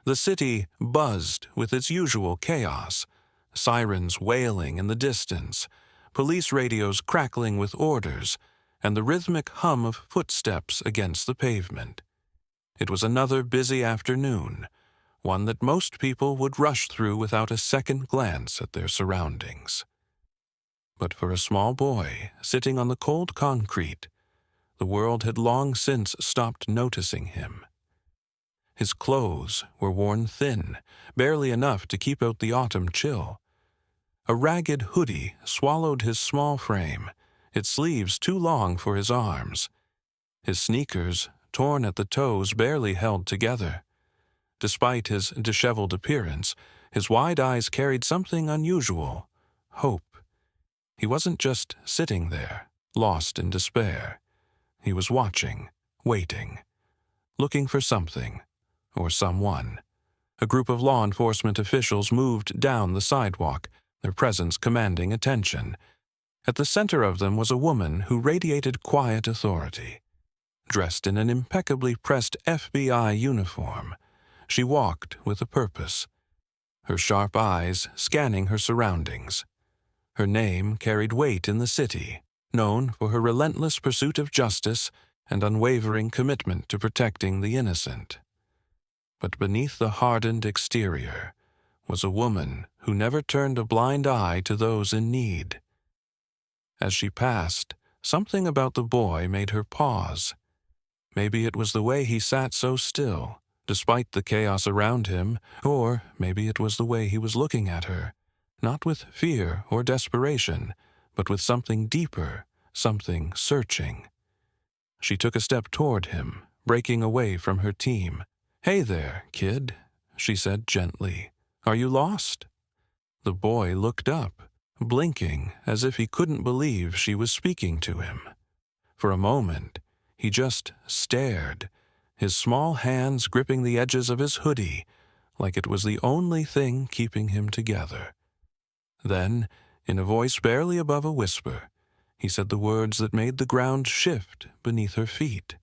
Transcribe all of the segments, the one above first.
The city buzzed with its usual chaos, sirens wailing in the distance, police radios crackling with orders, and the rhythmic hum of footsteps against the pavement. It was another busy afternoon, one that most people would rush through without a second glance at their surroundings. But for a small boy sitting on the cold concrete, the world had long since stopped noticing him. His clothes were worn thin, barely enough to keep out the autumn chill. A ragged hoodie swallowed his small frame, its sleeves too long for his arms. His sneakers, torn at the toes, barely held together. Despite his disheveled appearance, his wide eyes carried something unusual: hope. He wasn't just sitting there, lost in despair. He was watching, waiting, looking for something, or someone. A group of law enforcement officials moved down the sidewalk, their presence commanding attention. At the center of them was a woman who radiated quiet authority. Dressed in an impeccably pressed FBI uniform, she walked with a purpose, her sharp eyes scanning her surroundings. Her name carried weight in the city, known for her relentless pursuit of justice and unwavering commitment to protecting the innocent. But beneath the hardened exterior was a woman who never turned a blind eye to those in need. As she passed, something about the boy made her pause. Maybe it was the way he sat so still, despite the chaos around him, or maybe it was the way he was looking at her, not with fear or desperation, but with something deeper, something searching. She took a step toward him, breaking away from her team. "Hey there, kid," she said gently. "Are you lost?" The boy looked up, blinking as if he couldn't believe she was speaking to him. For a moment, he just stared, his small hands gripping the edges of his hoodie, like it was the only thing keeping him together. Then, in a voice barely above a whisper, he said the words that made the ground shift beneath her feet.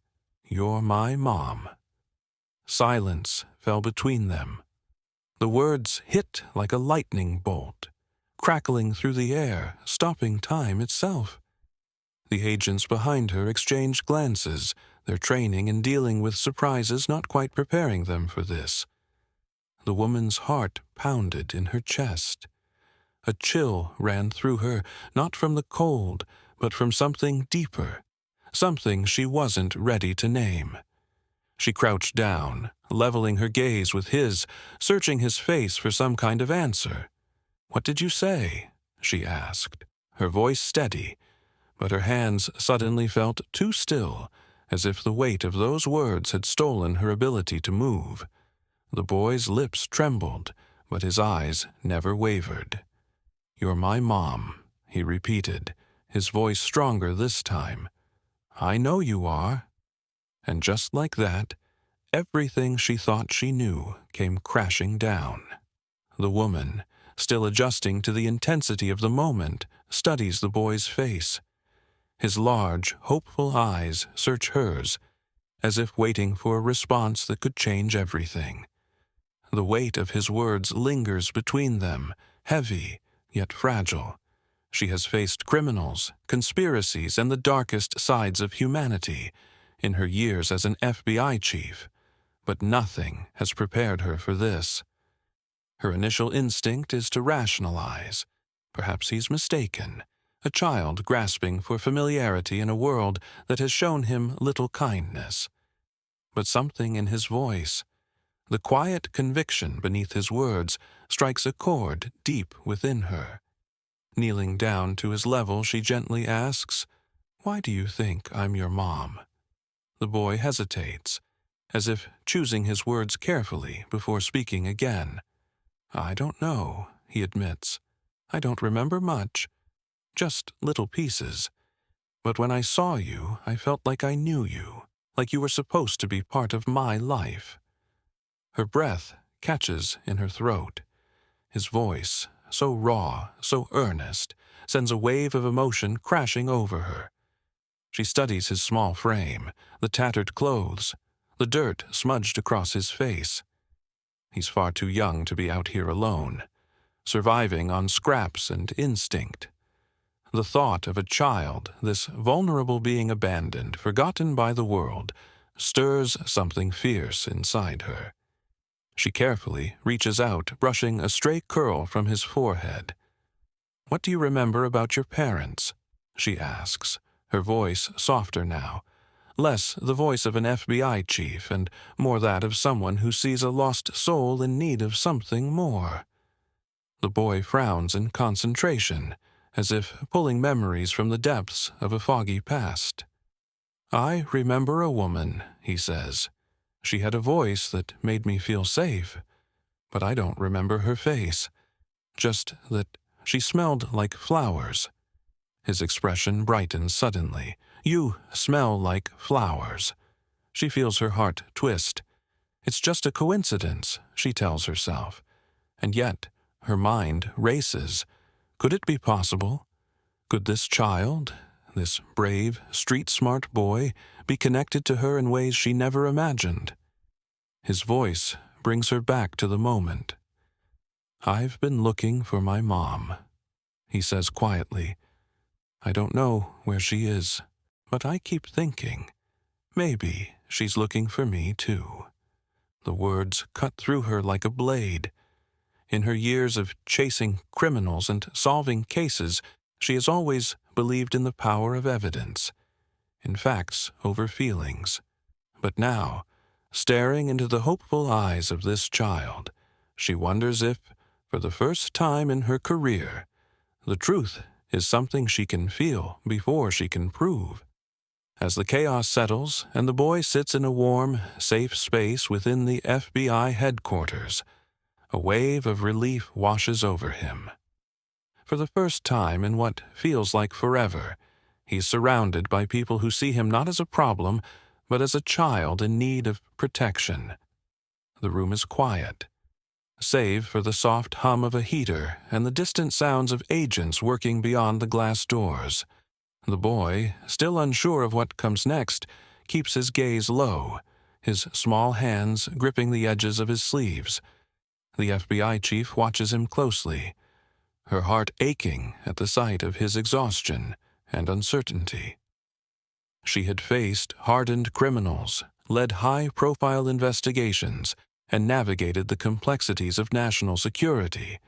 "You're my mom." Silence fell between them. The words hit like a lightning bolt, crackling through the air, stopping time itself. The agents behind her exchanged glances, their training in dealing with surprises not quite preparing them for this. The woman's heart pounded in her chest. A chill ran through her, not from the cold, but from something deeper, something she wasn't ready to name. She crouched down, leveling her gaze with his, searching his face for some kind of answer. "What did you say?" she asked, her voice steady, but her hands suddenly felt too still, as if the weight of those words had stolen her ability to move. The boy's lips trembled, but his eyes never wavered. "You're my mom," he repeated, his voice stronger this time. "I know you are." And just like that, everything she thought she knew came crashing down. The woman, still adjusting to the intensity of the moment, studies the boy's face. His large, hopeful eyes search hers, as if waiting for a response that could change everything. The weight of his words lingers between them, heavy, yet fragile. She has faced criminals, conspiracies, and the darkest sides of humanity in her years as an FBI chief, but nothing has prepared her for this. Her initial instinct is to rationalize. Perhaps he's mistaken, a child grasping for familiarity in a world that has shown him little kindness. But something in his voice, the quiet conviction beneath his words, strikes a chord deep within her. Kneeling down to his level, she gently asks, "Why do you think I'm your mom?" The boy hesitates, as if choosing his words carefully before speaking again. "I don't know," he admits. "I don't remember much, just little pieces. But when I saw you, I felt like I knew you, like you were supposed to be part of my life." Her breath catches in her throat. His voice, so raw, so earnest, sends a wave of emotion crashing over her. She studies his small frame, the tattered clothes, the dirt smudged across his face. He's far too young to be out here alone, surviving on scraps and instinct. The thought of a child, this vulnerable being abandoned, forgotten by the world, stirs something fierce inside her. She carefully reaches out, brushing a stray curl from his forehead. "What do you remember about your parents?" she asks, her voice softer now, less the voice of an FBI chief and more that of someone who sees a lost soul in need of something more. The boy frowns in concentration, as if pulling memories from the depths of a foggy past. "I remember a woman," he says. "She had a voice that made me feel safe, but I don't remember her face. Just that she smelled like flowers." His expression brightens suddenly. "You smell like flowers." She feels her heart twist. It's just a coincidence, she tells herself. And yet, her mind races. Could it be possible? Could this child, this brave, street-smart boy, be connected to her in ways she never imagined? His voice brings her back to the moment. "I've been looking for my mom," he says quietly. "I don't know where she is, but I keep thinking, maybe she's looking for me too." The words cut through her like a blade. In her years of chasing criminals and solving cases, she has always believed in the power of evidence, in facts over feelings. But now, staring into the hopeful eyes of this child, she wonders if, for the first time in her career, the truth is something she can feel before she can prove. As the chaos settles and the boy sits in a warm, safe space within the FBI headquarters, a wave of relief washes over him. For the first time in what feels like forever, he's surrounded by people who see him not as a problem, but as a child in need of protection. The room is quiet, save for the soft hum of a heater and the distant sounds of agents working beyond the glass doors. The boy, still unsure of what comes next, keeps his gaze low, his small hands gripping the edges of his sleeves. The FBI chief watches him closely, her heart aching at the sight of his exhaustion and uncertainty. She had faced hardened criminals, led high-profile investigations, and navigated the complexities of national security.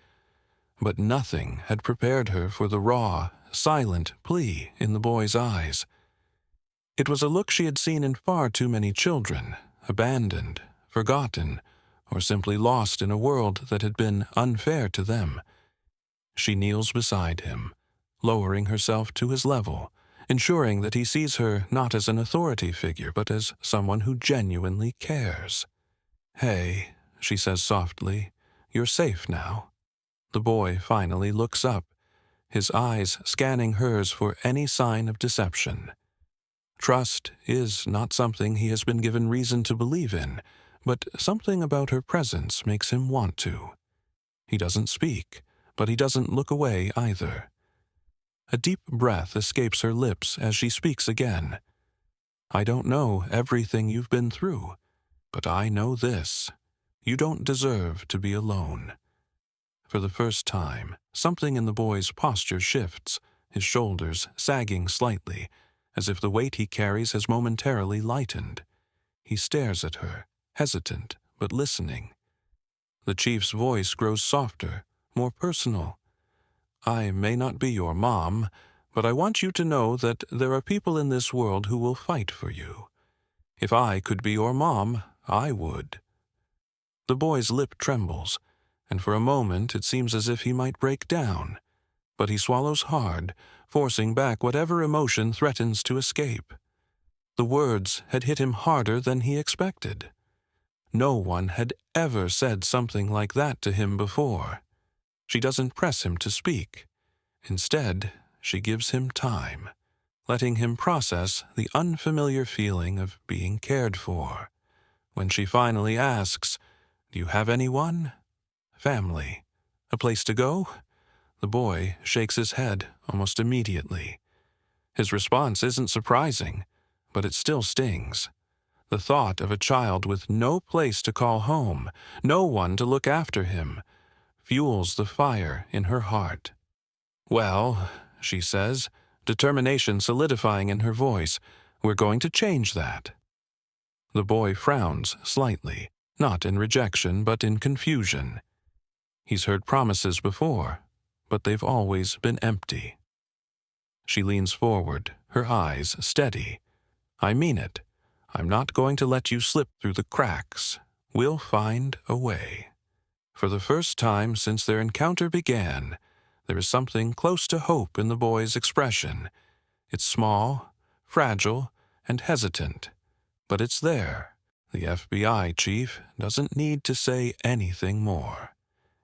But nothing had prepared her for the raw, silent plea in the boy's eyes. It was a look she had seen in far too many children, abandoned, forgotten, or simply lost in a world that had been unfair to them. She kneels beside him, lowering herself to his level, ensuring that he sees her not as an authority figure but as someone who genuinely cares. "Hey," she says softly, "you're safe now." The boy finally looks up, his eyes scanning hers for any sign of deception. Trust is not something he has been given reason to believe in, but something about her presence makes him want to. He doesn't speak, but he doesn't look away either. A deep breath escapes her lips as she speaks again. "I don't know everything you've been through, but I know this. You don't deserve to be alone." For the first time, something in the boy's posture shifts, his shoulders sagging slightly, as if the weight he carries has momentarily lightened. He stares at her, hesitant but listening. The chief's voice grows softer, more personal. "I may not be your mom, but I want you to know that there are people in this world who will fight for you. If I could be your mom, I would." The boy's lip trembles, and for a moment it seems as if he might break down. But he swallows hard, forcing back whatever emotion threatens to escape. The words had hit him harder than he expected. No one had ever said something like that to him before. She doesn't press him to speak. Instead, she gives him time, letting him process the unfamiliar feeling of being cared for. When she finally asks, "Do you have anyone? Family? A place to go?" The boy shakes his head almost immediately. His response isn't surprising, but it still stings. The thought of a child with no place to call home, no one to look after him, fuels the fire in her heart. "Well," she says, determination solidifying in her voice, "we're going to change that." The boy frowns slightly, not in rejection but in confusion. He's heard promises before, but they've always been empty. She leans forward, her eyes steady. "I mean it. I'm not going to let you slip through the cracks. We'll find a way." For the first time since their encounter began, there is something close to hope in the boy's expression. It's small, fragile, and hesitant, but it's there. The FBI chief doesn't need to say anything more.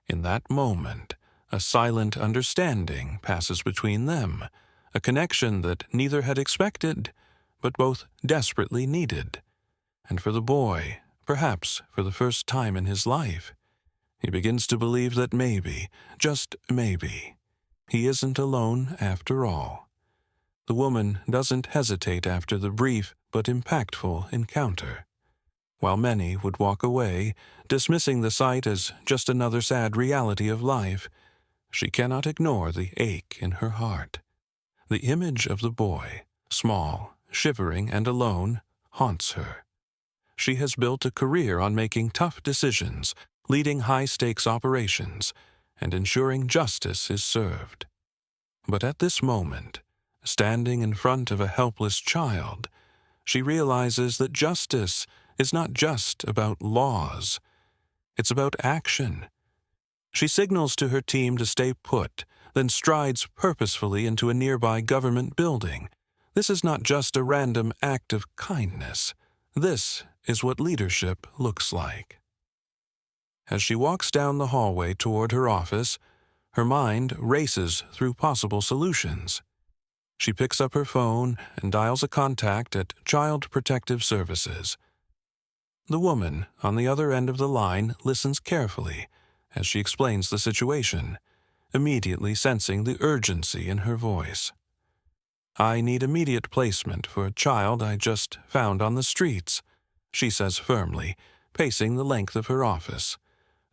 In that moment, a silent understanding passes between them, a connection that neither had expected, but both desperately needed. And for the boy, perhaps for the first time in his life, he begins to believe that maybe, just maybe, he isn't alone after all. The woman doesn't hesitate after the brief but impactful encounter. While many would walk away, dismissing the sight as just another sad reality of life, she cannot ignore the ache in her heart. The image of the boy, small, shivering, and alone, haunts her. She has built a career on making tough decisions, leading high-stakes operations, and ensuring justice is served. But at this moment, standing in front of a helpless child, she realizes that justice is not just about laws. It's about action. She signals to her team to stay put, then strides purposefully into a nearby government building. This is not just a random act of kindness. This is what leadership looks like. As she walks down the hallway toward her office, her mind races through possible solutions. She picks up her phone and dials a contact at Child Protective Services. The woman on the other end of the line listens carefully as she explains the situation, immediately sensing the urgency in her voice. "I need immediate placement for a child I just found on the streets," she says firmly, pacing the length of her office.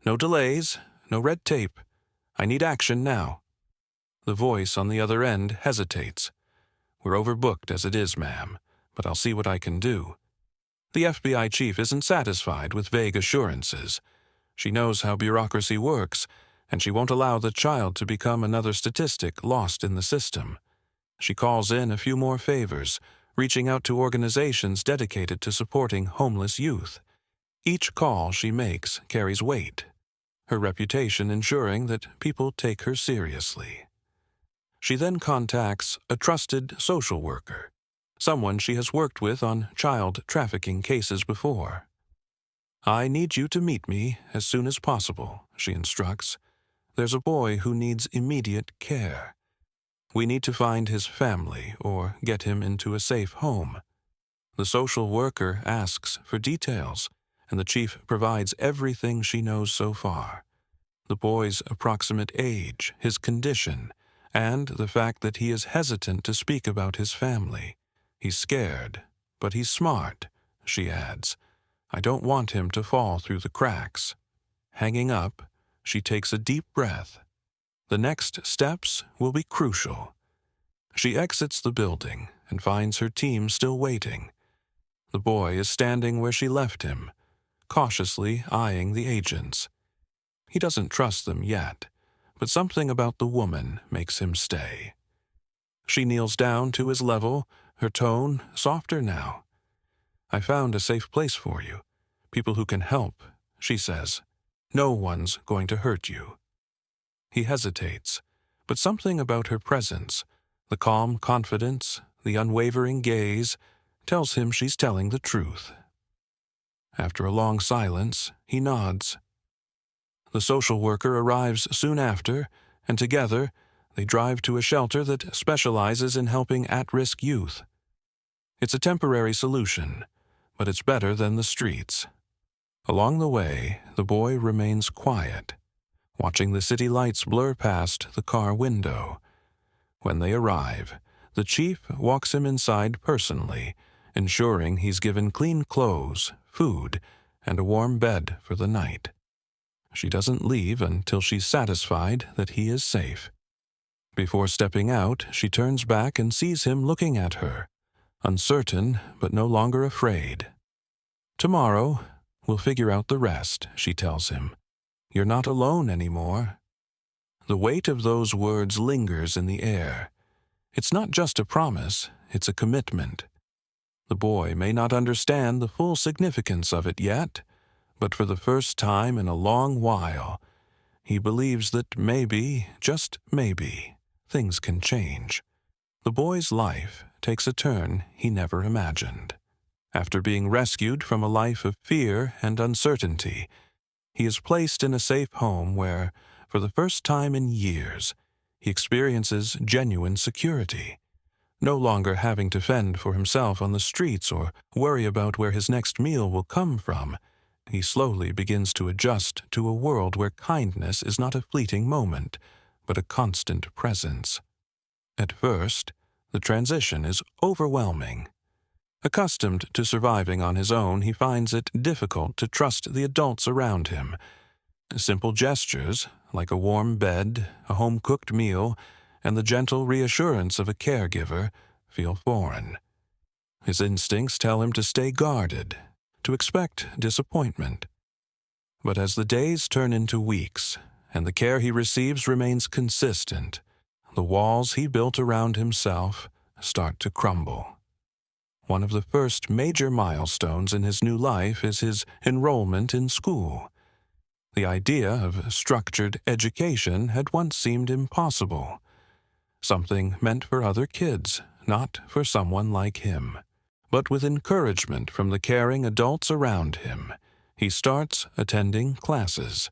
"No delays, no red tape. I need action now." The voice on the other end hesitates. "We're overbooked as it is, ma'am, but I'll see what I can do." The FBI chief isn't satisfied with vague assurances. She knows how bureaucracy works, and she won't allow the child to become another statistic lost in the system. She calls in a few more favors, reaching out to organizations dedicated to supporting homeless youth. Each call she makes carries weight, her reputation ensuring that people take her seriously. She then contacts a trusted social worker, someone she has worked with on child trafficking cases before. "I need you to meet me as soon as possible," she instructs. "There's a boy who needs immediate care. We need to find his family or get him into a safe home." The social worker asks for details, and the chief provides everything she knows so far. The boy's approximate age, his condition, and the fact that he is hesitant to speak about his family. "He's scared, but he's smart," she adds. "I don't want him to fall through the cracks." Hanging up, she takes a deep breath. The next steps will be crucial. She exits the building and finds her team still waiting. The boy is standing where she left him, cautiously eyeing the agents. He doesn't trust them yet, but something about the woman makes him stay. She kneels down to his level, her tone softer now. "I found a safe place for you. People who can help," she says. "No one's going to hurt you." He hesitates, but something about her presence, the calm confidence, the unwavering gaze, tells him she's telling the truth. After a long silence, he nods. The social worker arrives soon after, and together they drive to a shelter that specializes in helping at-risk youth. It's a temporary solution, but it's better than the streets. Along the way, the boy remains quiet, watching the city lights blur past the car window. When they arrive, the chief walks him inside personally, ensuring he's given clean clothes, food, and a warm bed for the night. She doesn't leave until she's satisfied that he is safe. Before stepping out, she turns back and sees him looking at her, uncertain but no longer afraid. "Tomorrow, we'll figure out the rest," she tells him. "You're not alone anymore." The weight of those words lingers in the air. It's not just a promise, it's a commitment. The boy may not understand the full significance of it yet, but for the first time in a long while, he believes that maybe, just maybe, things can change. The boy's life takes a turn he never imagined. After being rescued from a life of fear and uncertainty, he is placed in a safe home where, for the first time in years, he experiences genuine security. No longer having to fend for himself on the streets or worry about where his next meal will come from, he slowly begins to adjust to a world where kindness is not a fleeting moment, but a constant presence. At first, the transition is overwhelming. Accustomed to surviving on his own, he finds it difficult to trust the adults around him. Simple gestures, like a warm bed, a home-cooked meal, and the gentle reassurance of a caregiver, feel foreign. His instincts tell him to stay guarded, to expect disappointment. But as the days turn into weeks, and the care he receives remains consistent, the walls he built around himself start to crumble. One of the first major milestones in his new life is his enrollment in school. The idea of structured education had once seemed impossible, something meant for other kids, not for someone like him. But with encouragement from the caring adults around him, he starts attending classes.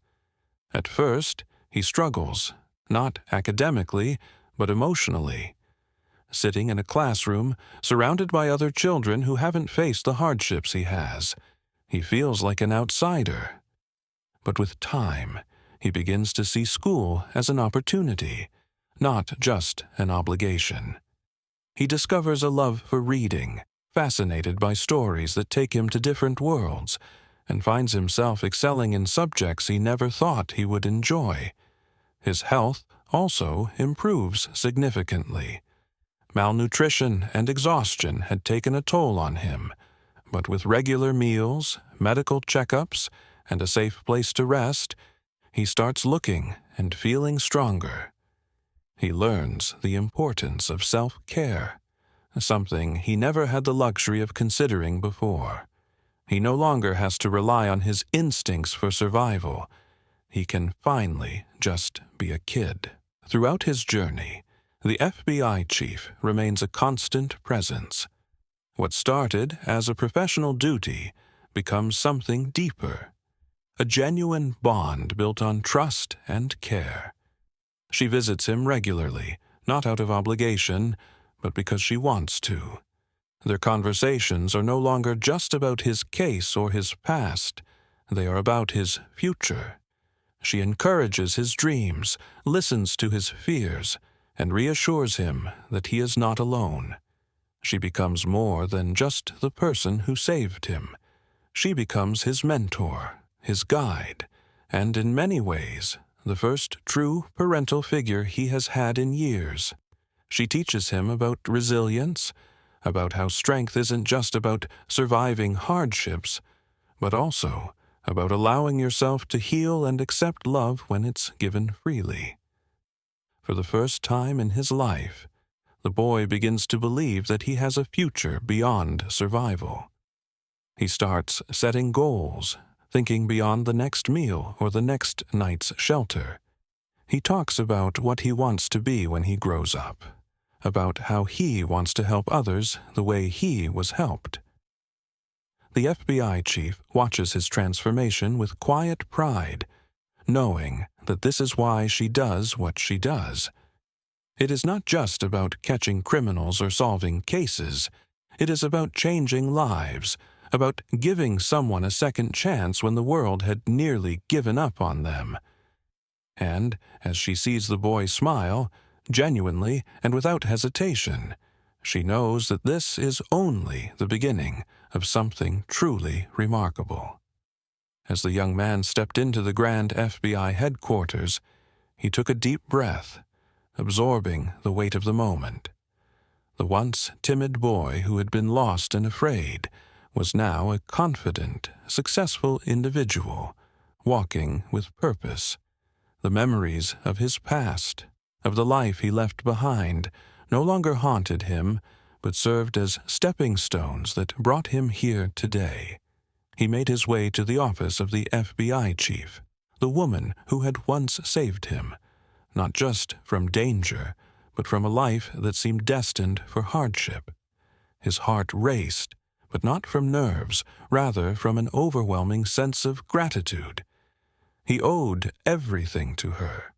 At first, he struggles, not academically, but emotionally. Sitting in a classroom, surrounded by other children who haven't faced the hardships he has, he feels like an outsider. But with time, he begins to see school as an opportunity, not just an obligation. He discovers a love for reading, fascinated by stories that take him to different worlds, and finds himself excelling in subjects he never thought he would enjoy. His health also improves significantly. Malnutrition and exhaustion had taken a toll on him, but with regular meals, medical checkups, and a safe place to rest, he starts looking and feeling stronger. He learns the importance of self-care, something he never had the luxury of considering before. He no longer has to rely on his instincts for survival. He can finally just be a kid. Throughout his journey, the FBI chief remains a constant presence. What started as a professional duty becomes something deeper, a genuine bond built on trust and care. She visits him regularly, not out of obligation, but because she wants to. Their conversations are no longer just about his case or his past. They are about his future. She encourages his dreams, listens to his fears, and reassures him that he is not alone. She becomes more than just the person who saved him. She becomes his mentor, his guide, and in many ways, the first true parental figure he has had in years. She teaches him about resilience, about how strength isn't just about surviving hardships, but also about allowing yourself to heal and accept love when it's given freely. For the first time in his life, the boy begins to believe that he has a future beyond survival. He starts setting goals, thinking beyond the next meal or the next night's shelter. He talks about what he wants to be when he grows up, about how he wants to help others the way he was helped. The FBI chief watches his transformation with quiet pride, knowing that this is why she does what she does. It is not just about catching criminals or solving cases. It is about changing lives, about giving someone a second chance when the world had nearly given up on them. And as she sees the boy smile, genuinely and without hesitation, She knows that this is only the beginning of something truly remarkable. As the young man stepped into the grand FBI headquarters, he took a deep breath, absorbing the weight of the moment. The once timid boy who had been lost and afraid was now a confident, successful individual, walking with purpose. The memories of his past, of the life he left behind, no longer haunted him, but served as stepping stones that brought him here today. He made his way to the office of the FBI chief, the woman who had once saved him, not just from danger, but from a life that seemed destined for hardship. His heart raced, but not from nerves, rather from an overwhelming sense of gratitude. He owed everything to her.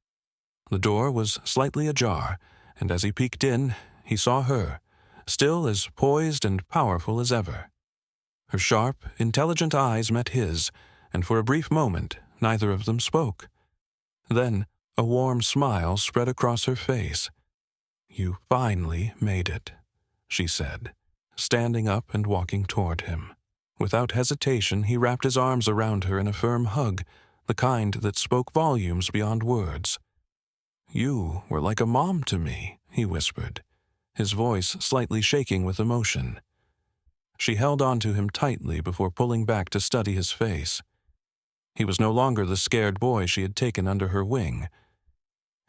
The door was slightly ajar, and as he peeked in, he saw her, still as poised and powerful as ever. Her sharp, intelligent eyes met his, and for a brief moment neither of them spoke. Then a warm smile spread across her face. "You finally made it," she said, standing up and walking toward him. Without hesitation, he wrapped his arms around her in a firm hug, the kind that spoke volumes beyond words. "You were like a mom to me," he whispered, his voice slightly shaking with emotion. She held on to him tightly before pulling back to study his face. He was no longer the scared boy she had taken under her wing.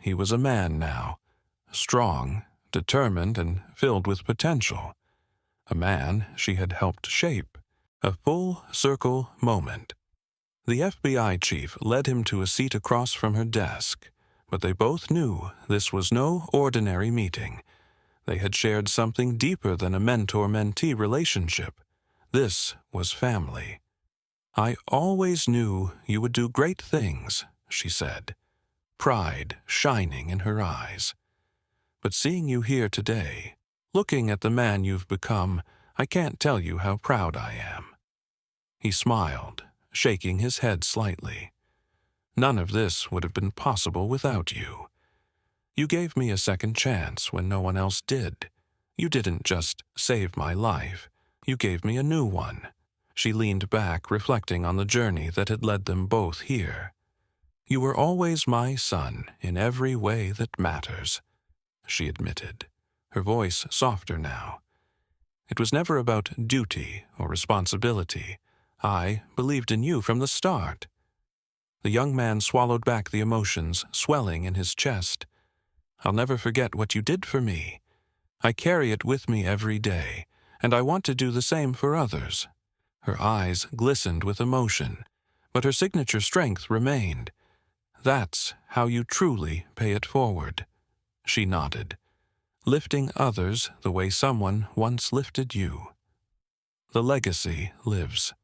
He was a man now, strong, determined, and filled with potential. A man she had helped shape. A full-circle moment. The FBI chief led him to a seat across from her desk, but they both knew this was no ordinary meeting. They had shared something deeper than a mentor-mentee relationship. This was family. "I always knew you would do great things," she said, pride shining in her eyes. "But seeing you here today, looking at the man you've become, I can't tell you how proud I am." He smiled, shaking his head slightly. "None of this would have been possible without you. You gave me a second chance when no one else did. You didn't just save my life. You gave me a new one." She leaned back, reflecting on the journey that had led them both here. "You were always my son in every way that matters," she admitted, her voice softer now. "It was never about duty or responsibility. I believed in you from the start." The young man swallowed back the emotions swelling in his chest. "I'll never forget what you did for me. I carry it with me every day, and I want to do the same for others." Her eyes glistened with emotion, but her signature strength remained. "That's how you truly pay it forward," she nodded, "lifting others the way someone once lifted you. The legacy lives."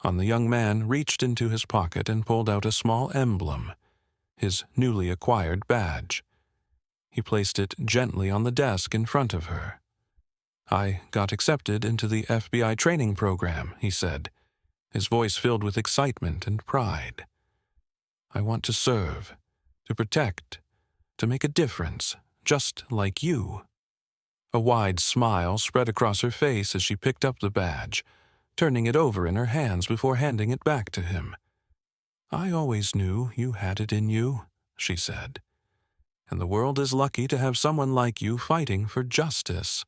The young man reached into his pocket and pulled out a small emblem, his newly acquired badge. He placed it gently on the desk in front of her. "I got accepted into the FBI training program," he said, his voice filled with excitement and pride. "I want to serve, to protect, to make a difference, just like you." A wide smile spread across her face as she picked up the badge, turning it over in her hands before handing it back to him. "I always knew you had it in you," she said, "and the world is lucky to have someone like you fighting for justice."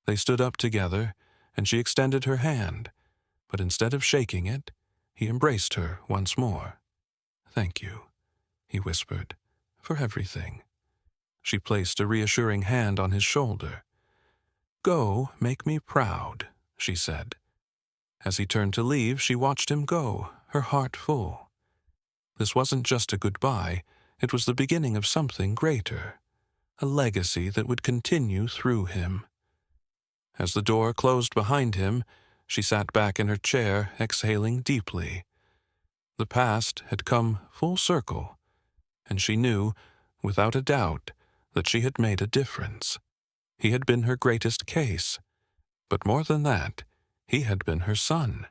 They stood up together, and she extended her hand, but instead of shaking it, he embraced her once more. "Thank you," he whispered, "for everything." She placed a reassuring hand on his shoulder. "Go, make me proud," she said. As he turned to leave, she watched him go, her heart full. This wasn't just a goodbye, it was the beginning of something greater, a legacy that would continue through him. As the door closed behind him, she sat back in her chair, exhaling deeply. The past had come full circle, and she knew, without a doubt, that she had made a difference. He had been her greatest case, but more than that, he had been her son.